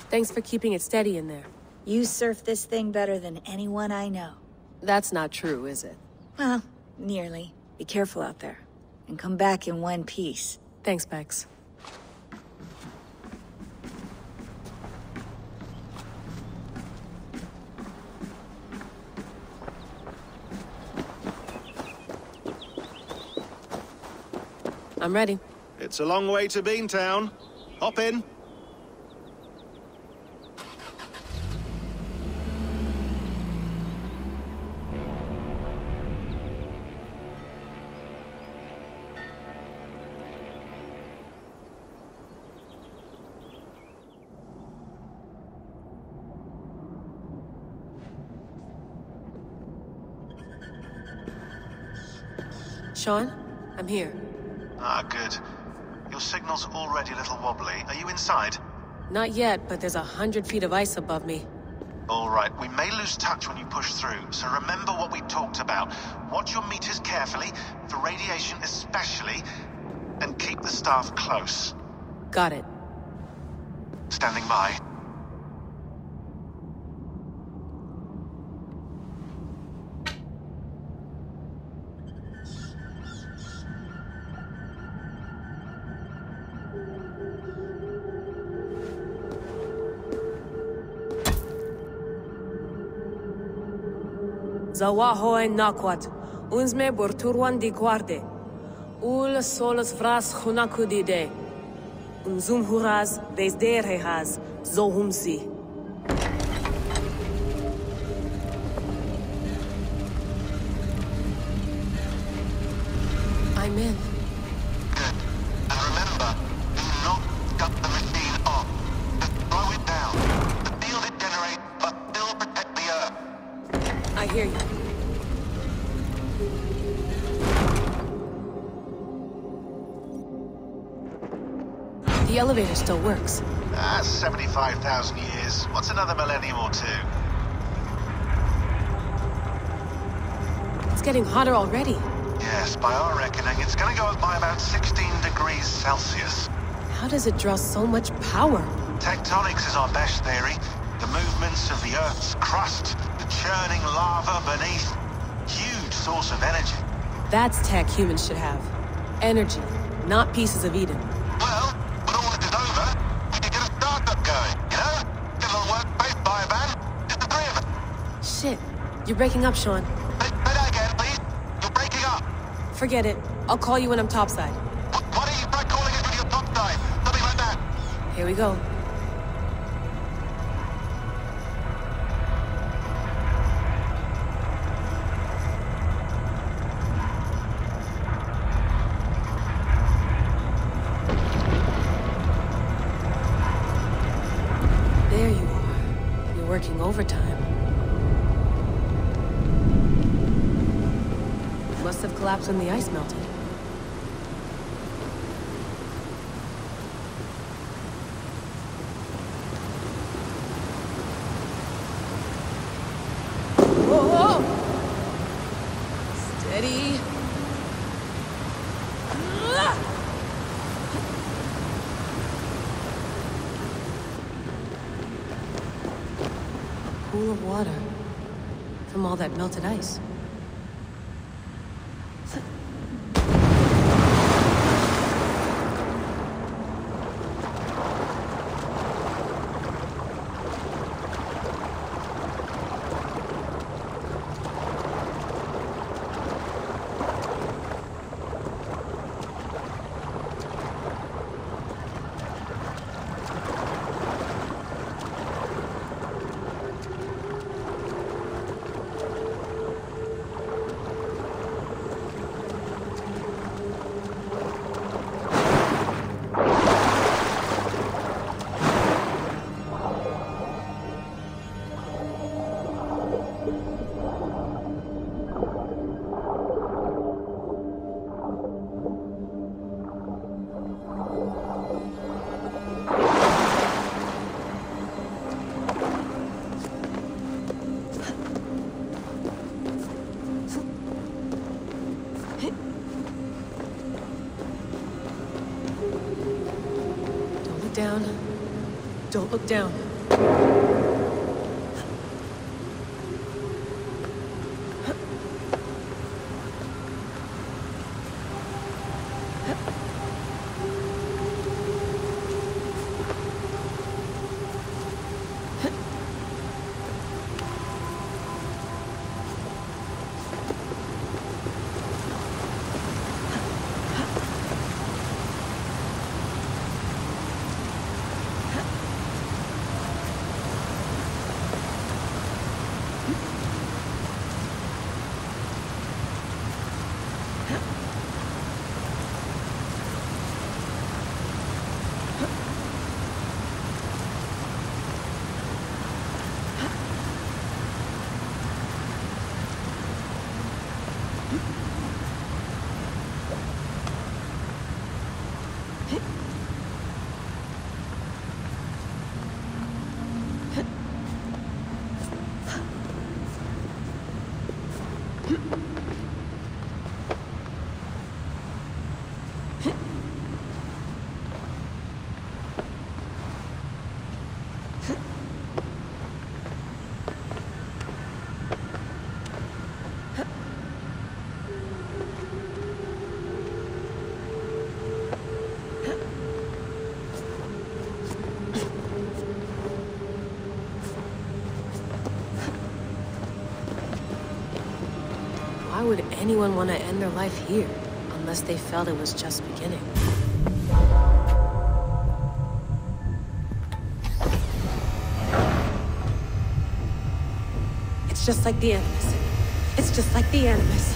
Thanks for keeping it steady in there. You surf this thing better than anyone I know. That's not true, is it? Well, nearly. Be careful out there. And come back in one piece. Thanks, Bex. I'm ready. It's a long way to Beantown. Hop in. Sean, I'm here. Ah, good. Your signal's already a little wobbly. Are you inside? Not yet, but there's 100 feet of ice above me. All right, we may lose touch when you push through, so remember what we talked about. Watch your meters carefully, for radiation especially, and keep the staff close. Got it. Standing by. Zawaho en nakwat, unsme borturwan di guarde. Ul solos vras hunakudide. Unzum huraz, desderehaz, zohumsi. I'm in. Good. And remember, do not cut the machine off. Just slow it down. The field it generates, but still protect the Earth. I hear you. The elevator still works. 75,000 years. What's another millennium or two? It's getting hotter already. Yes, by our reckoning, it's gonna go up by about 16 degrees Celsius. How does it draw so much power? Tectonics is our best theory. The movements of the Earth's crust, the churning lava beneath. Huge source of energy. That's tech humans should have. Energy, not pieces of Eden. Well, when all this is over, we can get a startup going, you know? Get a little workspace, buy a van, just the three of us. Shit, you're breaking up, Sean. Say that again, please. You're breaking up. Forget it. I'll call you when I'm topside. Why don't you try calling us when you're topside? Something like that. Here we go. There you are. You're working overtime. Must have collapsed when the ice melted. Whoa! Steady. Pool of water from all that melted ice. Down. Don't look down. Why would anyone want to end their life here, unless they felt it was just beginning? It's just like the Animus. It's just like the Animus.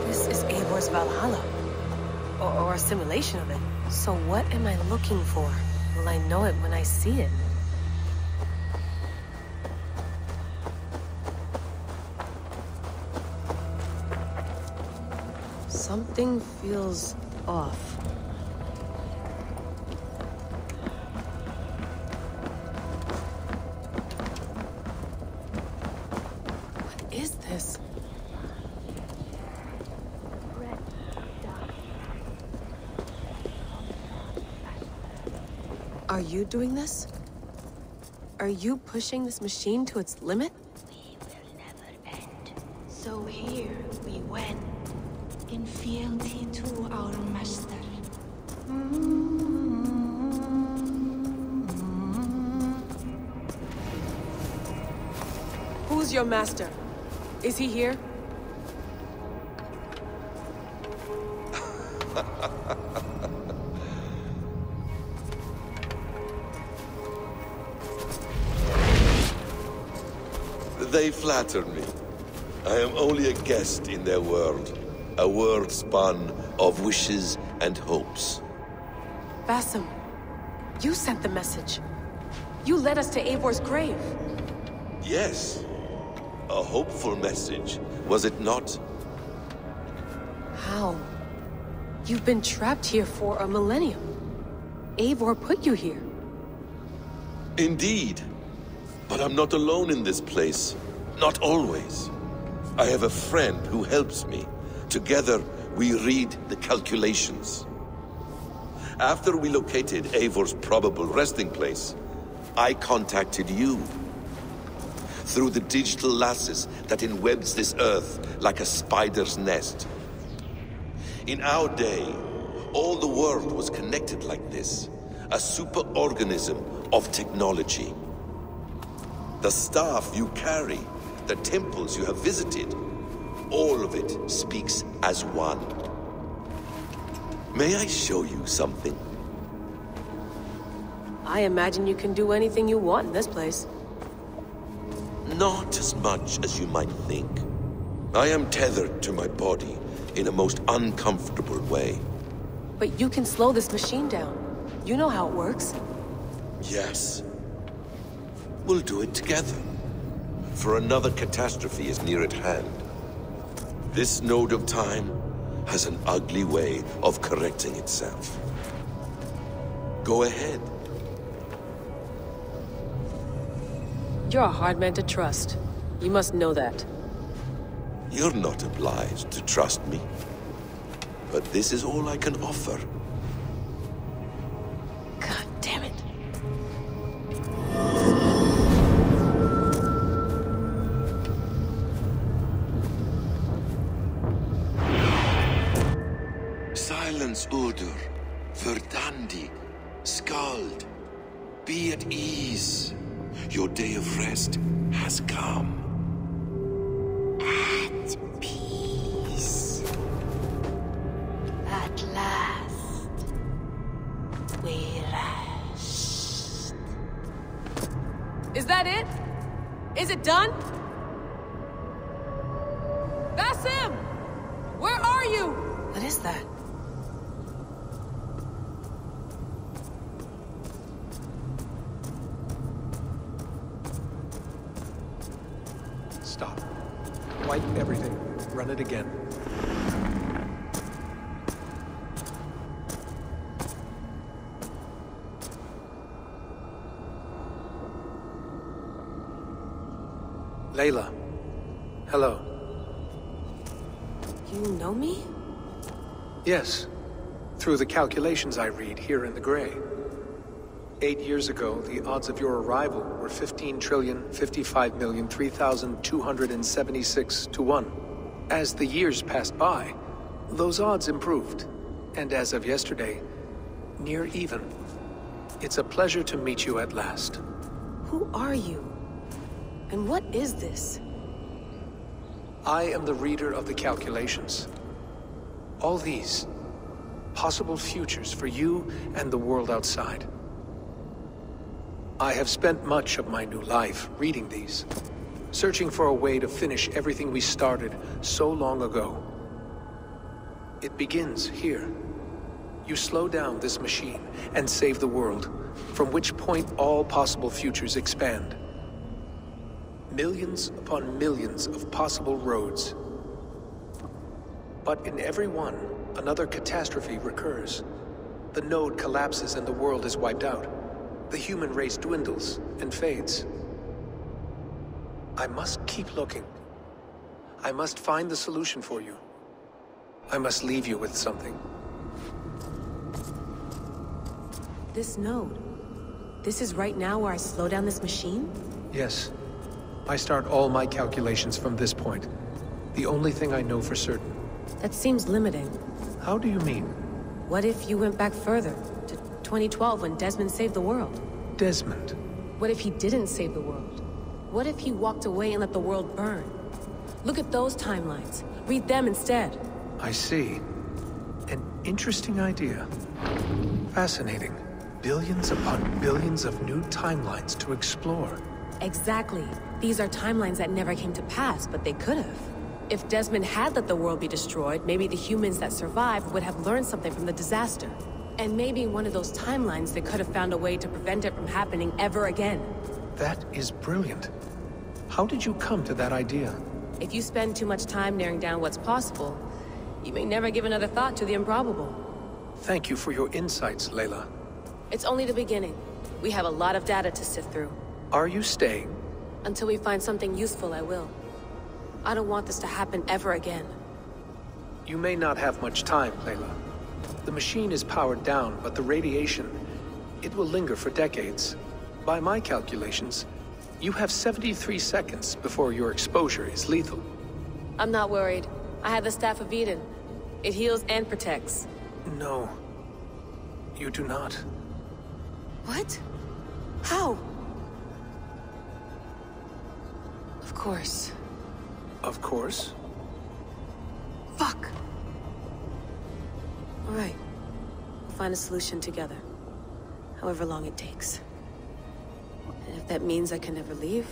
This is Eivor's Valhalla. Or a simulation of it. So what am I looking for? Will I know it when I see it? Something feels off. What is this? Are you doing this? Are you pushing this machine to its limit? We will never end. So here we went, in fealty to our master. Who's your master? Is he here? They flatter me. I am only a guest in their world. A world spun of wishes and hopes. Basim, you sent the message. You led us to Eivor's grave. Yes. A hopeful message, was it not? How? You've been trapped here for a millennium. Eivor put you here. Indeed. But I'm not alone in this place. Not always. I have a friend who helps me. Together, we read the calculations. After we located Eivor's probable resting place, I contacted you. Through the digital lasses that enwebs this earth like a spider's nest. In our day, all the world was connected like this. A superorganism of technology. The staff you carry, the temples you have visited, all of it speaks as one. May I show you something? I imagine you can do anything you want in this place. Not as much as you might think. I am tethered to my body in a most uncomfortable way. But you can slow this machine down. You know how it works. Yes. We'll do it together. For another catastrophe is near at hand. This node of time has an ugly way of correcting itself. Go ahead. You're a hard man to trust. You must know that. You're not obliged to trust me. But this is all I can offer. God damn it. Silence, Udur. Verdandi. Skald. Be at ease. Your day of rest has come. At peace. At last. We rest. Is that it? Is it done? Basim! Where are you? What is that? Stop. Wipe everything. Run it again. Layla. Hello. You know me? Yes. Through the calculations I read here in the gray. 8 years ago, the odds of your arrival were 15,055,003,276 to 1. As the years passed by, those odds improved. And as of yesterday, near even. It's a pleasure to meet you at last. Who are you? And what is this? I am the reader of the calculations. All these, possible futures for you and the world outside. I have spent much of my new life reading these, searching for a way to finish everything we started so long ago. It begins here. You slow down this machine and save the world, from which point all possible futures expand. Millions upon millions of possible roads. But in every one, another catastrophe recurs. The node collapses and the world is wiped out. The human race dwindles and fades. I must keep looking. I must find the solution for you. I must leave you with something. This node. This is right now where I slow down this machine? Yes. I start all my calculations from this point. The only thing I know for certain. That seems limiting. How do you mean? What if you went back further, to 2012 when Desmond saved the world? Desmond? What if he didn't save the world? What if he walked away and let the world burn? Look at those timelines. Read them instead. I see. An interesting idea. Fascinating. Billions upon billions of new timelines to explore. Exactly. These are timelines that never came to pass, but they could have. If Desmond had let the world be destroyed, maybe the humans that survived would have learned something from the disaster. And maybe in one of those timelines they could have found a way to prevent it from happening ever again. That is brilliant. How did you come to that idea? If you spend too much time narrowing down what's possible, you may never give another thought to the improbable. Thank you for your insights, Layla. It's only the beginning. We have a lot of data to sift through. Are you staying? Until we find something useful, I will. I don't want this to happen ever again. You may not have much time, Layla. The machine is powered down, but the radiation, it will linger for decades. By my calculations, you have 73 seconds before your exposure is lethal. I'm not worried. I have the Staff of Eden. It heals and protects. No. You do not. What? How? Of course. Of course. Fuck! All right. We'll find a solution together. However long it takes. And if that means I can never leave,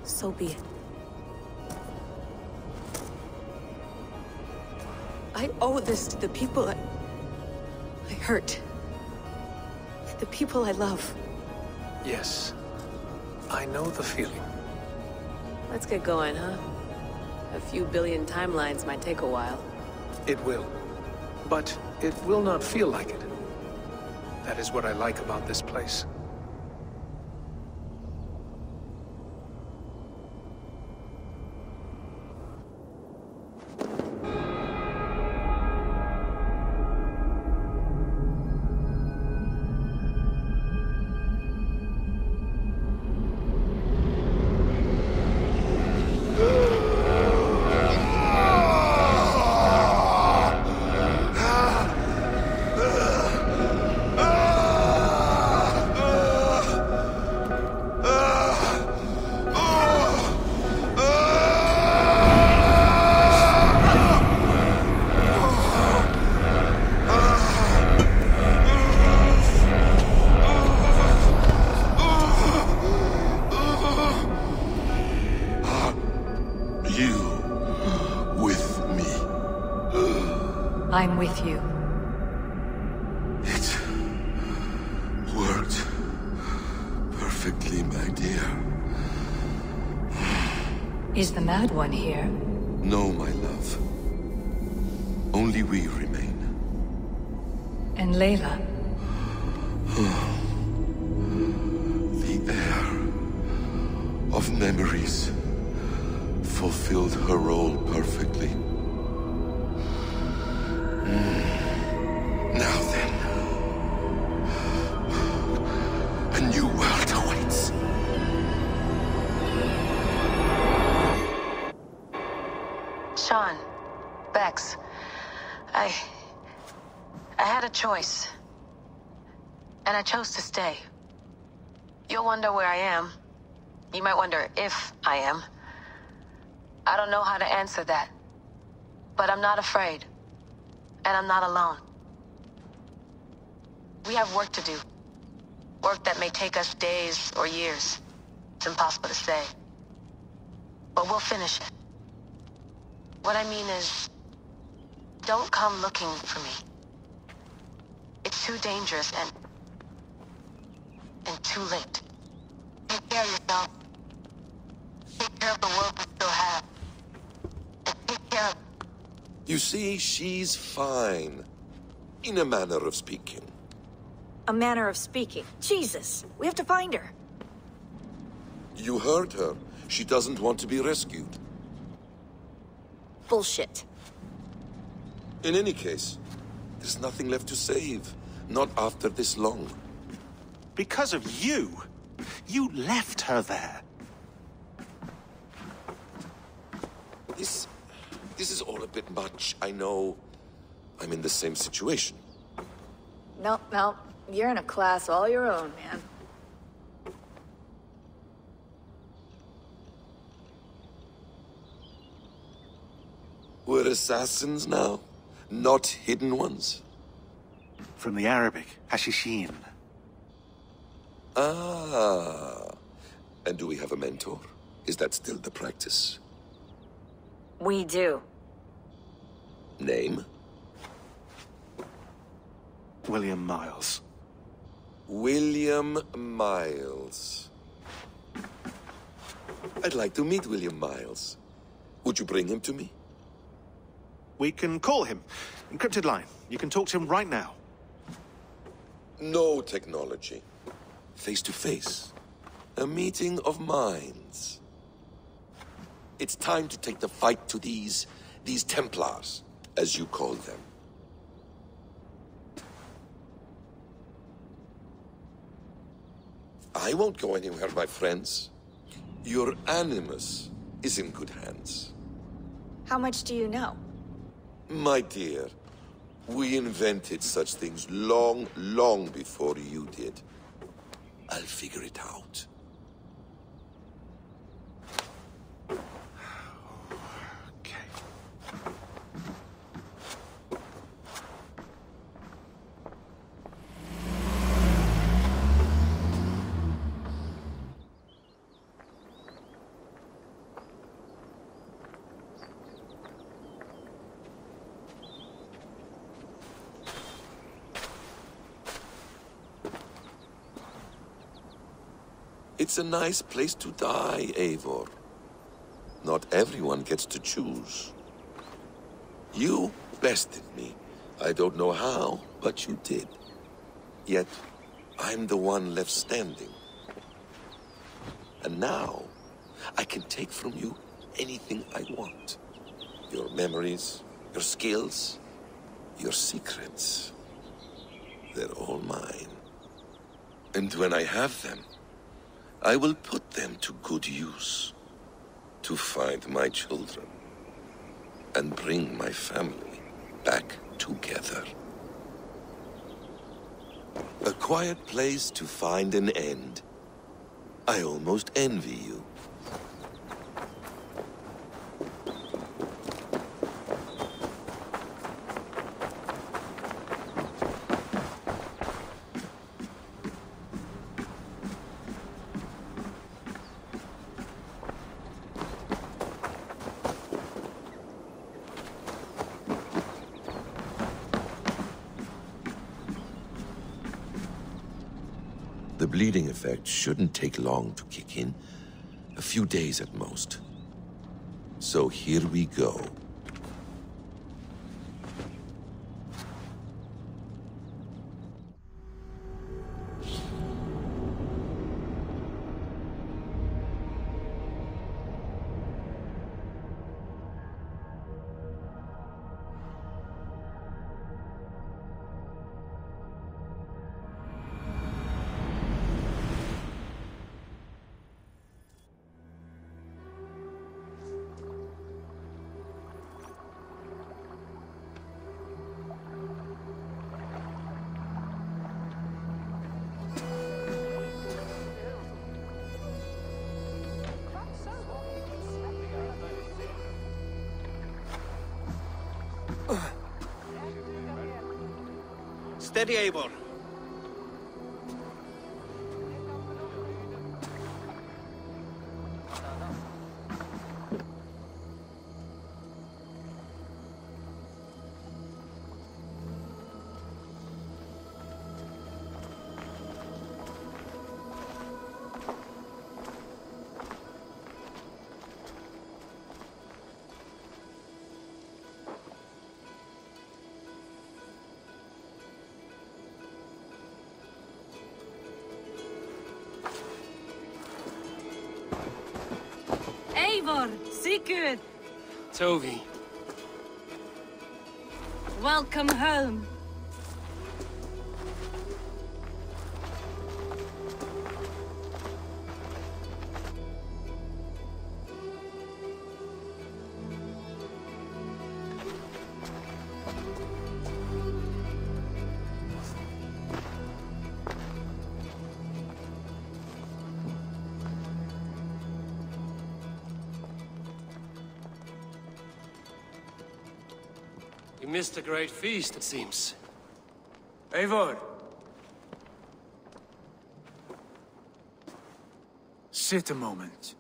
so be it. I owe this to the people I hurt. The people I love. Yes. I know the feeling. Let's get going, huh? A few billion timelines might take a while. It will. But it will not feel like it. That is what I like about this place. I'm with you. It worked perfectly, my dear. Is the Mad One here? No, my love. Only we remain. And Layla? The air of memories fulfilled her role perfectly. Now then, a new world awaits. Sean, Bex, I had a choice. And I chose to stay. You'll wonder where I am. You might wonder if I am. I don't know how to answer that. But I'm not afraid. And I'm not alone. We have work to do. Work that may take us days or years. It's impossible to say. But we'll finish it. What I mean is, don't come looking for me. It's too dangerous and too late. Take care of yourself. Take care of the world we still have. And take care of... You see, she's fine. In a manner of speaking. A manner of speaking. Jesus, we have to find her. You heard her. She doesn't want to be rescued. Bullshit. In any case, there's nothing left to save. Not after this long. Because of you. You left her there. This is all a bit much. I know I'm in the same situation. No. You're in a class all your own, man. We're assassins now, not hidden ones. From the Arabic, Hashishin. Ah. And do we have a mentor? Is that still the practice? We do. Name? William Miles. William Miles. I'd like to meet William Miles. Would you bring him to me? We can call him. Encrypted line. You can talk to him right now. No technology. Face to face. A meeting of minds. It's time to take the fight to these Templars, as you call them. I won't go anywhere, my friends. Your animus is in good hands. How much do you know? My dear, we invented such things long, long before you did. I'll figure it out. Okay. It's a nice place to die, Eivor. Not everyone gets to choose. You bested me. I don't know how, but you did. Yet, I'm the one left standing. And now, I can take from you anything I want. Your memories, your skills, your secrets. They're all mine. And when I have them, I will put them to good use. To find my children. And bring my family back together. A quiet place to find an end. I almost envy you. The bleeding effect shouldn't take long to kick in. A few days at most. So here we go. Steady, Eivor. Eivor, Sigurd, Tovi. welcome home. You missed a great feast, it seems. Eivor! Sit a moment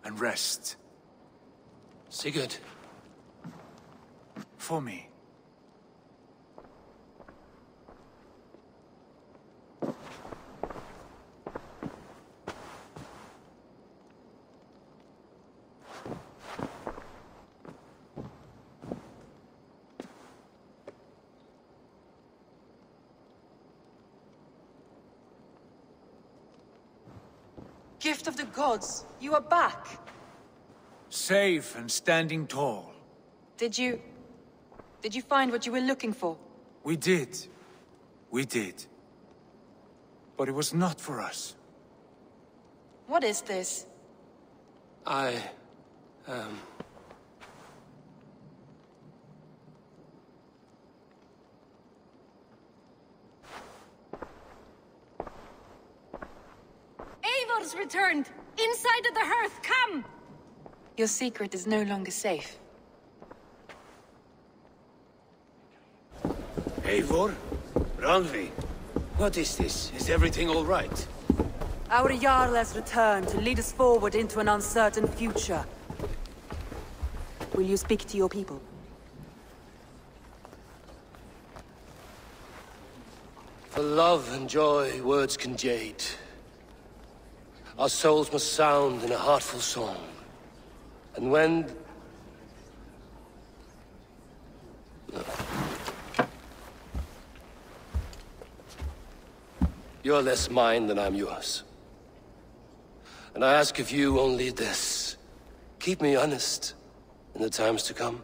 and rest. Sigurd. For me. Gift of the gods, you are back. Safe and standing tall. Did you find what you were looking for? We did. We did. But it was not for us. What is this? Eivor's returned! Inside of the hearth, come! Your secret is no longer safe. Eivor? Randvi? What is this? Is everything all right? Our Jarl has returned to lead us forward into an uncertain future. Will you speak to your people? For love and joy, words can jade. Our souls must sound in a heartful song. And when... You're less mine than I'm yours. And I ask of you only this. Keep me honest in the times to come.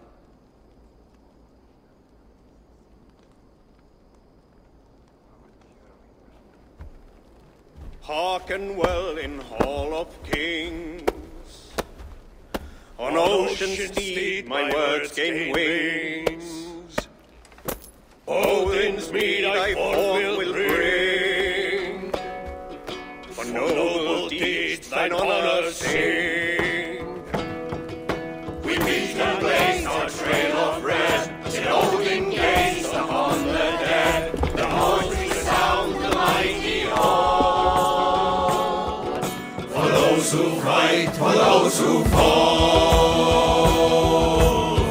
Hearken well in Hall of Kings. On ocean steed my words gain wings. Odin's mead I forth will bring. For noble deeds thine honor sing. We meet and place our trail of red, till Odin gazed upon the dead. The voice resound the mighty hall. For those who fight, for those who fall.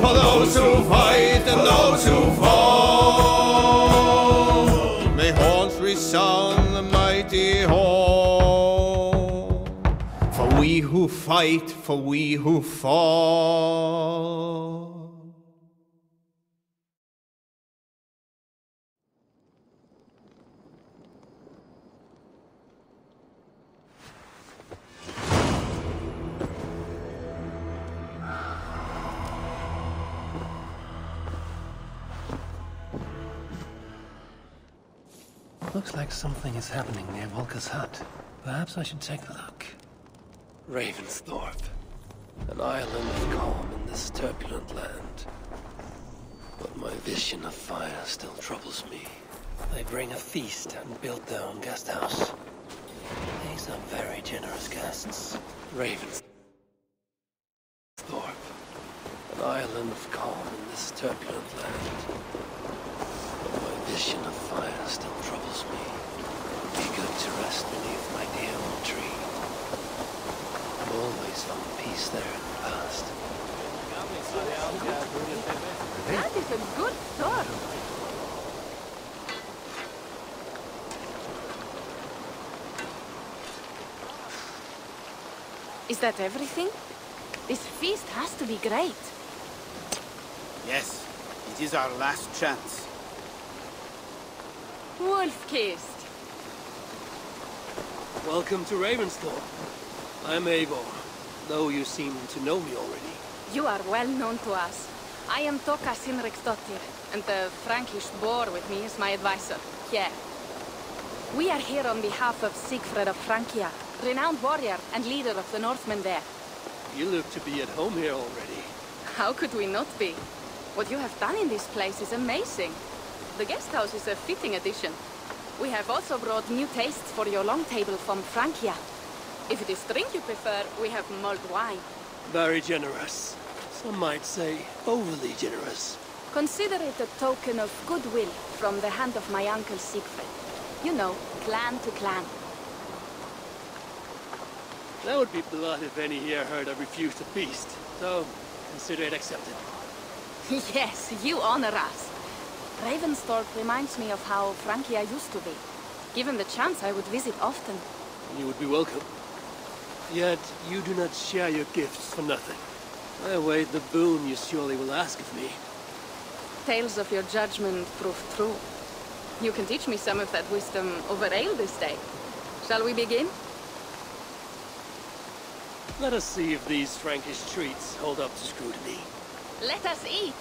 For those who fight and those who fall. May horns resound the mighty way home. For we who fight, for we who fall. Looks like something is happening near Volker's hut. Perhaps I should take a look. Ravensthorpe. An island of calm in this turbulent land. But my vision of fire still troubles me. They bring a feast and build their own guest house. These are very generous guests. Ravensthorpe. An island of calm in this turbulent land. But my vision of fire still troubles me. Be good to rest beneath my dear old tree. I've always found peace there in the past. That is a good sword. Is that everything? This feast has to be great. Yes, it is our last chance. Wolf-kissed. Welcome to Ravensthorpe. I'm Eivor, though you seem to know me already. You are well known to us. I am Toka Sinriksdottir, and the Frankish boar with me is my advisor, Kjær. We are here on behalf of Sigfred of Francia, renowned warrior and leader of the Northmen there. You look to be at home here already. How could we not be? What you have done in this place is amazing. The guest house is a fitting addition. We have also brought new tastes for your long table from Francia. If it is drink you prefer, we have mulled wine. Very generous. Some might say overly generous. Consider it a token of goodwill from the hand of my uncle Siegfried. You know, clan to clan. That would be blood if any here heard I refused a feast. So, consider it accepted. Yes, you honor us. Ravensthorpe reminds me of how Francia used to be. Given the chance, I would visit often. You would be welcome. Yet, you do not share your gifts for nothing. I await the boon you surely will ask of me. Tales of your judgment prove true. You can teach me some of that wisdom over ale this day. Shall we begin? Let us see if these Frankish treats hold up to scrutiny. Let us eat!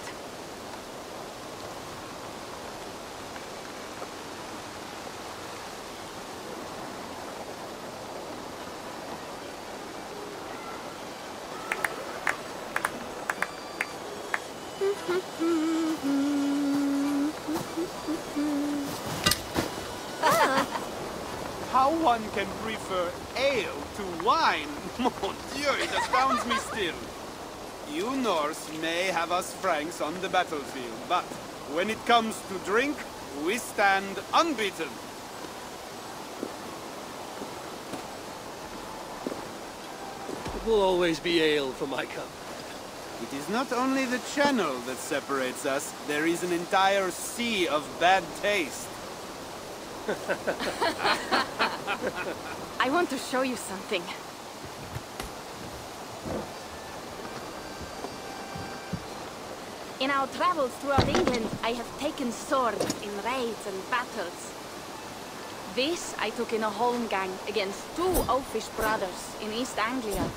How one can prefer ale to wine? Mon Dieu, it astounds me still. You Norse may have us Franks on the battlefield, but when it comes to drink, we stand unbeaten. It will always be ale for my cup. It is not only the channel that separates us, there is an entire sea of bad taste. I want to show you something. In our travels throughout England, I have taken swords in raids and battles. This I took in a holmgang against 2 oafish brothers in East Anglia.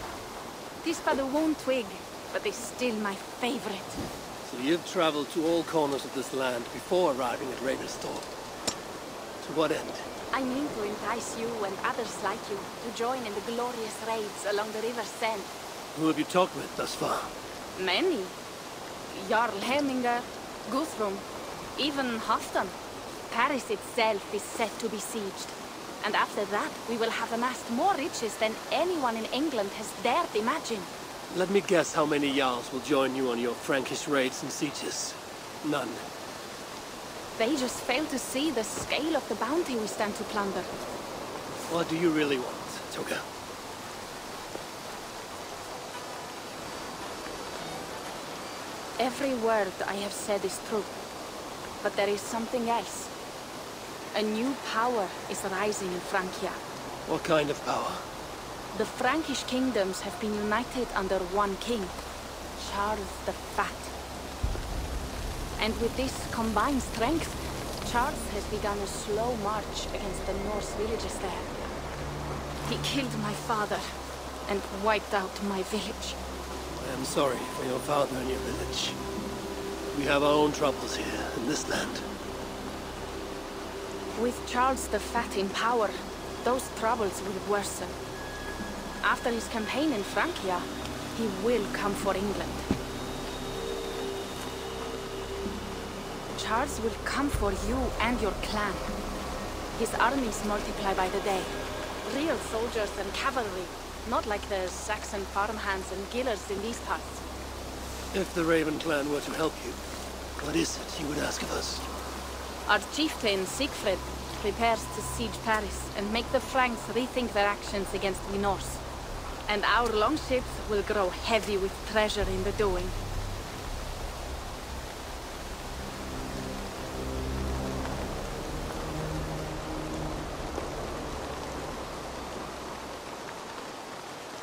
This but a one twig, but is still my favorite. So you've traveled to all corners of this land before arriving at Ravensthorpe. To what end? I mean to entice you and others like you to join in the glorious raids along the River Seine. Who have you talked with thus far? Many. Jarl Heminger, Guthrum, even Halfdan. Paris itself is set to be sieged. And after that, we will have amassed more riches than anyone in England has dared imagine. Let me guess how many Jarls will join you on your Frankish raids and sieges. None. They just fail to see the scale of the bounty we stand to plunder. What do you really want, Toka? Every word I have said is true. But there is something else. A new power is rising in Francia. What kind of power? The Frankish kingdoms have been united under one king, Charles the Fat. And with this combined strength, Charles has begun a slow march against the Norse villages there. He killed my father and wiped out my village. I am sorry for your father and your village. We have our own troubles here in this land. With Charles the Fat in power, those troubles will worsen. After his campaign in Francia, he will come for England. Charles will come for you and your clan. His armies multiply by the day. Real soldiers and cavalry, not like the Saxon farmhands and gillers in these parts. If the Raven clan were to help you, what is it you would ask of us? Our chieftain, Siegfried, prepares to siege Paris and make the Franks rethink their actions against the Norse. And our longships will grow heavy with treasure in the doing.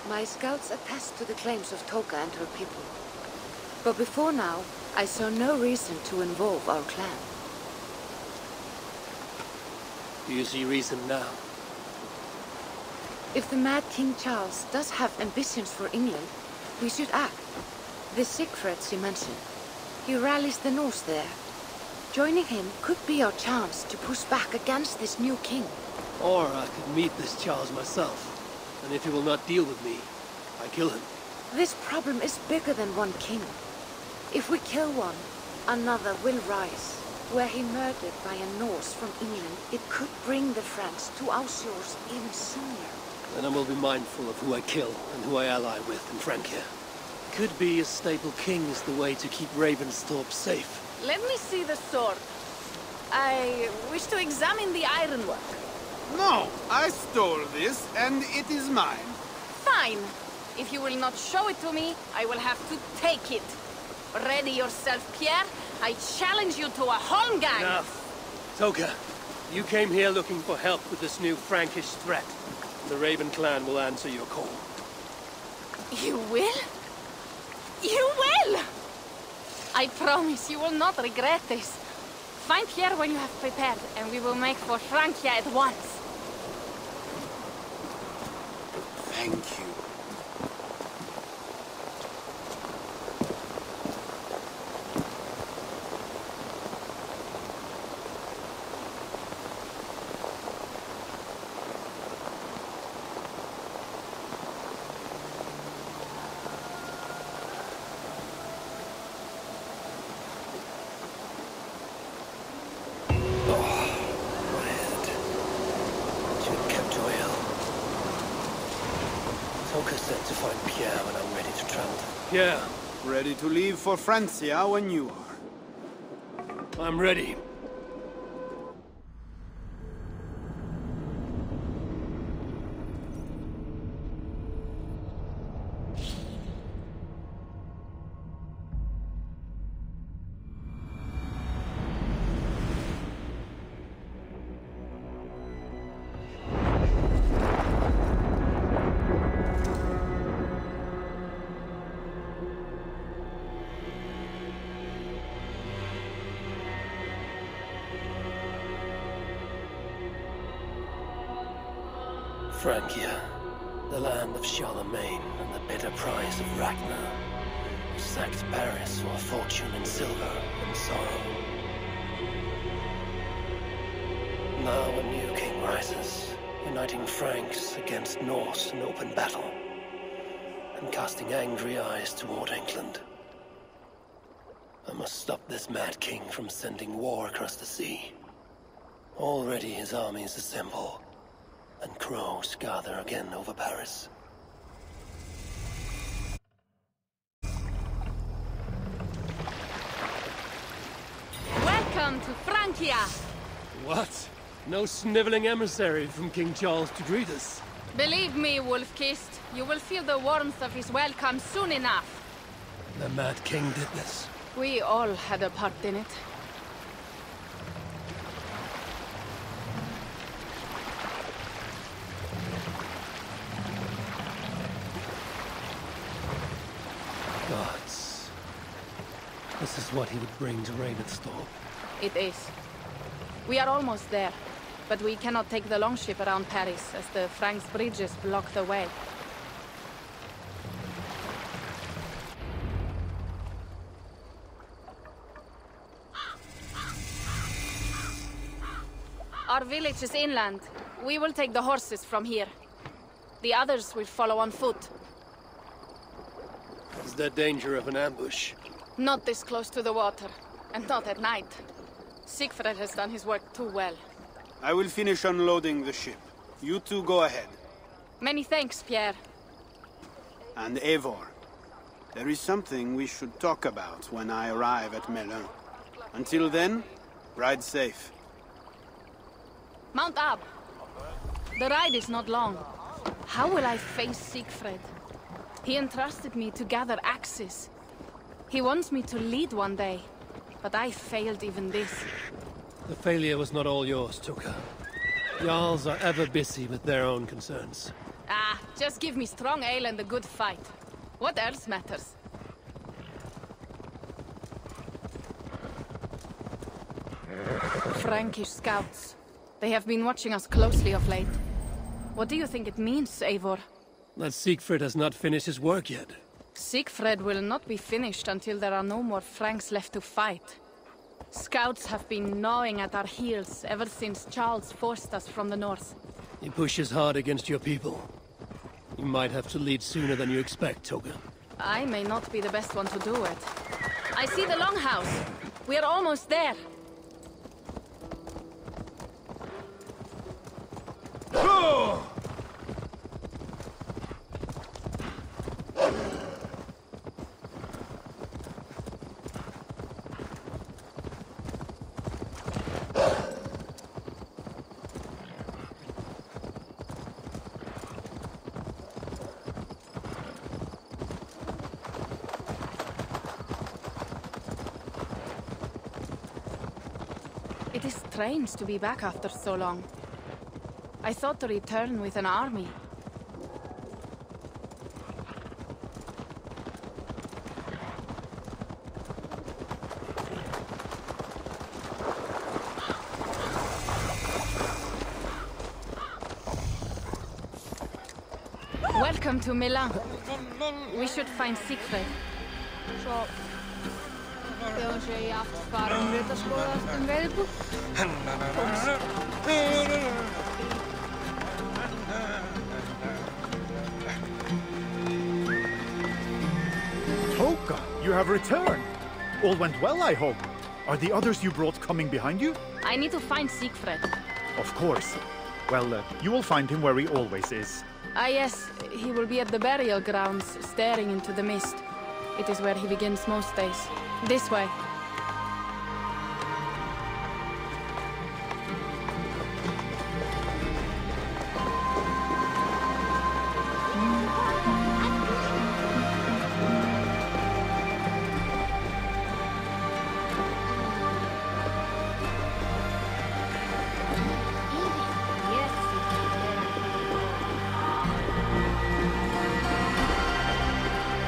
My scouts attest to the claims of Toka and her people. But before now, I saw no reason to involve our clan. Do you see reason now? If the Mad King Charles does have ambitions for England, we should act. The Siegfried you mentioned, he rallies the Norse there. Joining him could be our chance to push back against this new king. Or I could meet this Charles myself, and if he will not deal with me, I kill him. This problem is bigger than one king. If we kill one, another will rise. Were he murdered by a Norse from England, it could bring the Franks to our shores even sooner. Then I will be mindful of who I kill and who I ally with in Francia. Could be a stable king is the way to keep Ravensthorpe safe. Let me see the sword. I wish to examine the ironwork. No, I stole this, and it is mine. Fine. If you will not show it to me, I will have to take it. Ready yourself, Pierre. I challenge you to a holmgang. Enough. Toka, you came here looking for help with this new Frankish threat. The Raven clan will answer your call. You will? You will! I promise you will not regret this. Find Pierre when you have prepared, and we will make for Francia at once. Thank you. Yeah. Ready to leave for Francia when you are. I'm ready. Francia, the land of Charlemagne and the bitter prize of Ragnar, who sacked Paris for a fortune in silver and sorrow. Now a new king rises, uniting Franks against Norse in open battle, and casting angry eyes toward England. I must stop this mad king from sending war across the sea. Already his armies assemble, and crows gather again over Paris. Welcome to Francia! What? No sniveling emissary from King Charles to greet us? Believe me, Wolf-Kissed, you will feel the warmth of his welcome soon enough. The Mad King did this. We all had a part in it. Gods. This is what he would bring to Ravensthorpe. It is. We are almost there, but we cannot take the longship around Paris as the Franks' bridges block the way. Our village is inland. We will take the horses from here. The others will follow on foot. Is there danger of an ambush? Not this close to the water, and not at night. Siegfried has done his work too well. I will finish unloading the ship. You two go ahead. Many thanks, Pierre. And Eivor, there is something we should talk about when I arrive at Melun. Until then, ride safe. Mount up. The ride is not long. How will I face Siegfried? He entrusted me to gather axes. He wants me to lead one day, but I failed even this. The failure was not all yours, Tuka. Jarls are ever busy with their own concerns. Ah, just give me strong ale and a good fight. What else matters? Frankish scouts. They have been watching us closely of late. What do you think it means, Eivor? That Siegfried has not finished his work yet. Siegfried will not be finished until there are no more Franks left to fight. Scouts have been gnawing at our heels ever since Charles forced us from the north. He pushes hard against your people. You might have to lead sooner than you expect, Toga. I may not be the best one to do it. I see the longhouse. We are almost there. It is strange to be back after so long. I thought to return with an army. Welcome to Milan. We should find Siegfried. Svo þegar sé ég aftur fara hlutaskoðast veiðibú. Toka, you have returned. All went well, I hope. Are the others you brought coming behind you? I need to find Siegfried. Of course. Well, you will find him where he always is. Ah yes, he will be at the burial grounds, staring into the mist. It is where he begins most days. This way.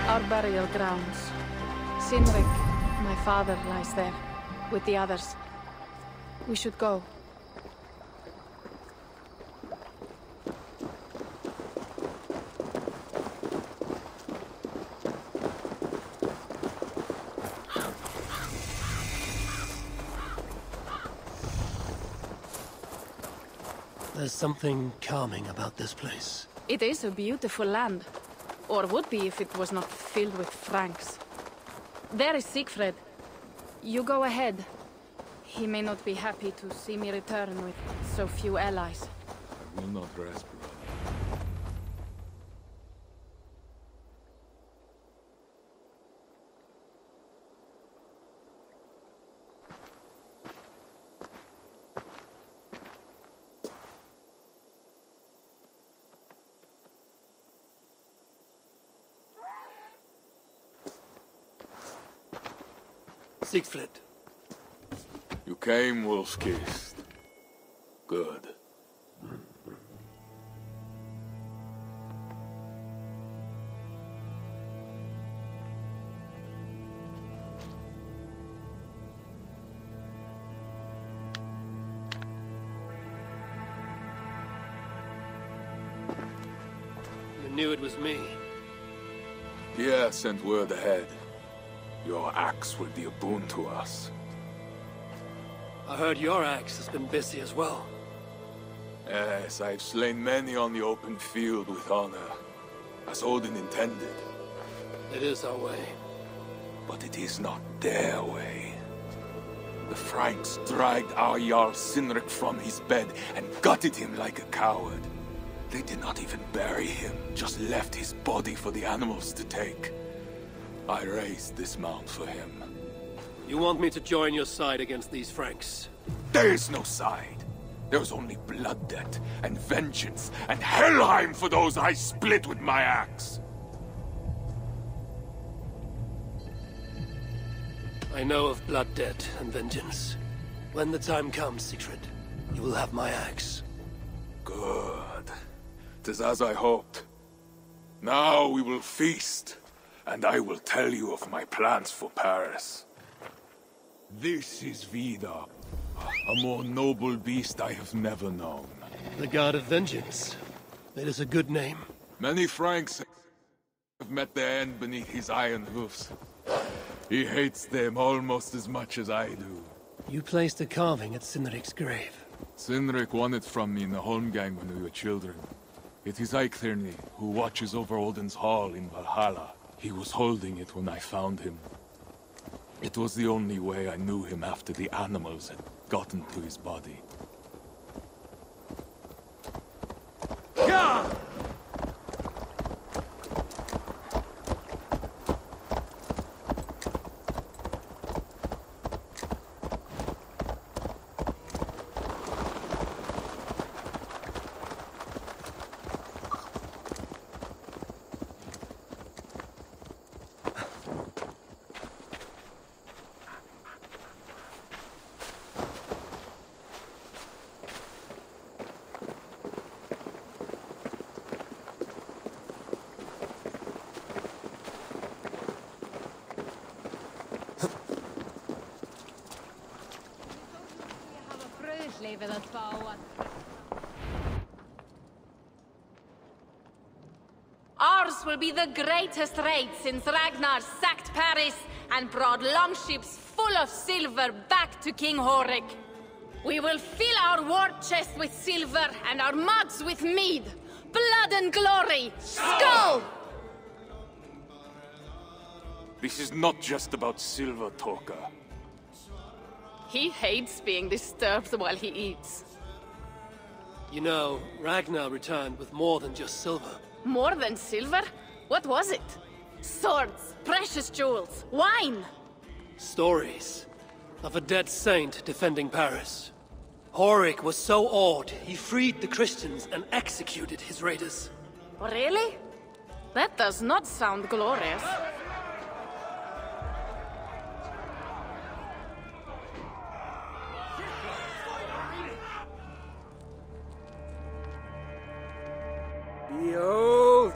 Our burial grounds. Sinrik, my father, lies there, with the others. We should go. There's something calming about this place. It is a beautiful land. Or would be if it was not filled with Franks. There is Siegfried. You go ahead. He may not be happy to see me return with so few allies. I will not rest, brother. Siegfried. You came, wolf-kissed. Good. knew it was me. Pierre sent word ahead. Your axe will be a boon to us. I heard your axe has been busy as well. Yes, I've slain many on the open field with honor, as Odin intended. It is our way. But it is not their way. The Franks dragged our Jarl Sinrik from his bed and gutted him like a coward. They did not even bury him, just left his body for the animals to take. I raised this mount for him. You want me to join your side against these Franks? There is no side. There is only blood debt, and vengeance, and Helheim for those I split with my axe. I know of blood debt and vengeance. When the time comes, Sigrid, you will have my axe. Good. 'Tis as I hoped. Now we will feast, and I will tell you of my plans for Paris. This is Vidar, a more noble beast I have never known. The God of Vengeance. It is a good name. Many Franks have met their end beneath his iron hoofs. He hates them almost as much as I do. You placed a carving at Sinrik's grave. Sinrik won it from me in the Holmgang when we were children. It is Eiktherni, who watches over Odin's hall in Valhalla. He was holding it when I found him. It was the only way I knew him after the animals had gotten to his body. Yeah! Ours will be the greatest raid since Ragnar sacked Paris and brought longships full of silver back to King Horik. We will fill our war chest with silver and our mugs with mead. Blood and glory! Skull! This is not just about silver, Torka. He hates being disturbed while he eats. You know, Ragnar returned with more than just silver. More than silver? What was it? Swords, precious jewels, wine! Stories of a dead saint defending Paris. Horik was so awed, he freed the Christians and executed his raiders. Really? That does not sound glorious. Behold,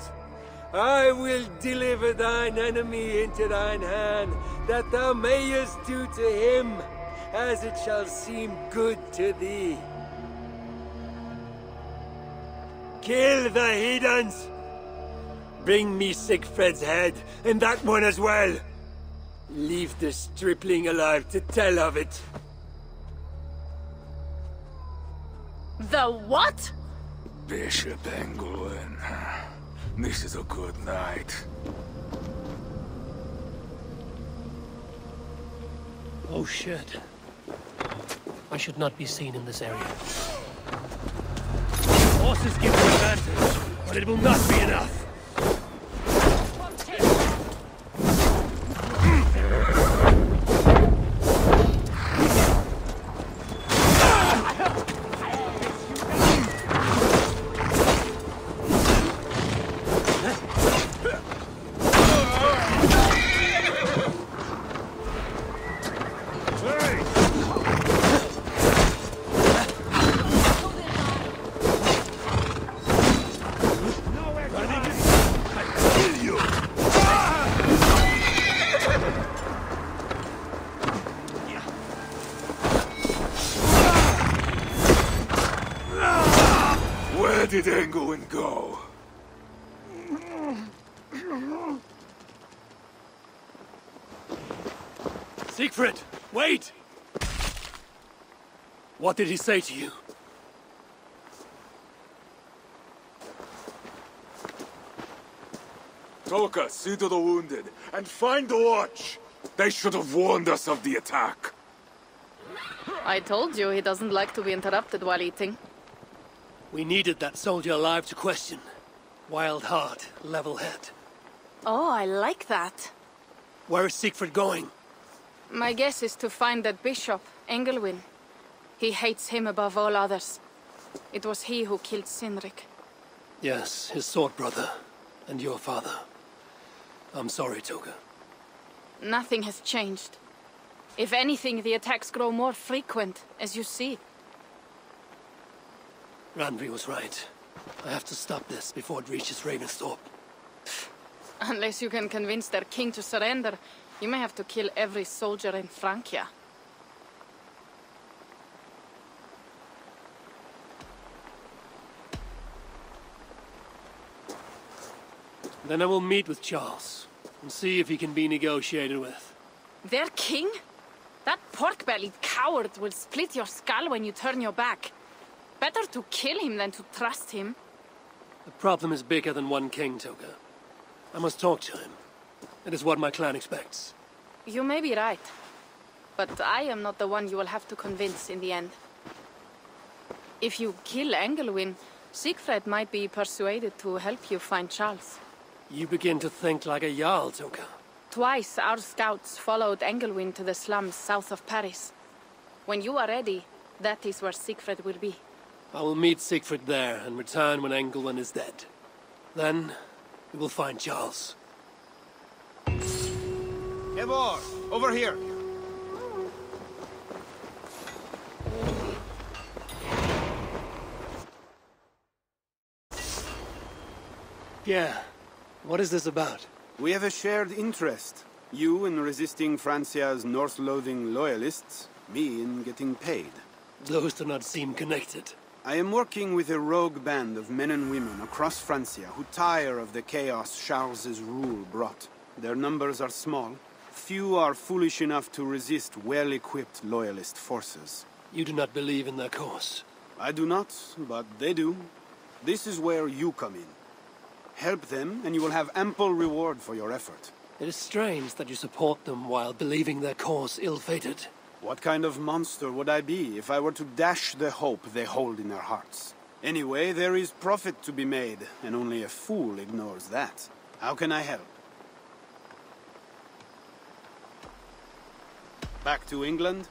I will deliver thine enemy into thine hand, that thou mayest do to him as it shall seem good to thee. Kill the heathens! Bring me Sigfred's head, and that one as well! Leave the stripling alive to tell of it. The what? Bishop Engelwin. This is a good night. Oh shit. I should not be seen in this area. Horses give you advantage, but it will not be enough. Where did Engelwin go? Siegfried, wait! What did he say to you? Toka, see to the wounded, and find the watch! They should have warned us of the attack. I told you he doesn't like to be interrupted while eating. We needed that soldier alive to question. Wild heart, level head. Oh, I like that. Where is Siegfried going? My guess is to find that bishop, Engelwin. He hates him above all others. It was he who killed Cynric. Yes, his sword brother. And your father. I'm sorry, Toga. Nothing has changed. If anything, the attacks grow more frequent, as you see. Randvi was right. I have to stop this before it reaches Ravensthorpe. Unless you can convince their king to surrender, you may have to kill every soldier in Francia. Then I will meet with Charles, and see if he can be negotiated with. Their king? That pork-bellied coward will split your skull when you turn your back. Better to kill him than to trust him. The problem is bigger than one king, Toga. I must talk to him. It is what my clan expects. You may be right. But I am not the one you will have to convince in the end. If you kill Engelwin, Siegfried might be persuaded to help you find Charles. You begin to think like a Jarl, Toga. Twice our scouts followed Engelwin to the slums south of Paris. When you are ready, that is where Siegfried will be. I will meet Siegfried there and return when Engelwin is dead. Then, we will find Charles. Eivor, over here. Pierre, what is this about? We have a shared interest. You in resisting Francia's North-loathing loyalists, me in getting paid. Those do not seem connected. I am working with a rogue band of men and women across Francia who tire of the chaos Charles's rule brought. Their numbers are small. Few are foolish enough to resist well-equipped loyalist forces. You do not believe in their cause? I do not, but they do. This is where you come in. Help them, and you will have ample reward for your effort. It is strange that you support them while believing their cause ill-fated. What kind of monster would I be if I were to dash the hope they hold in their hearts? Anyway, there is profit to be made, and only a fool ignores that. How can I help? Back to England?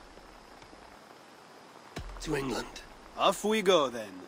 To England. Off we go, then.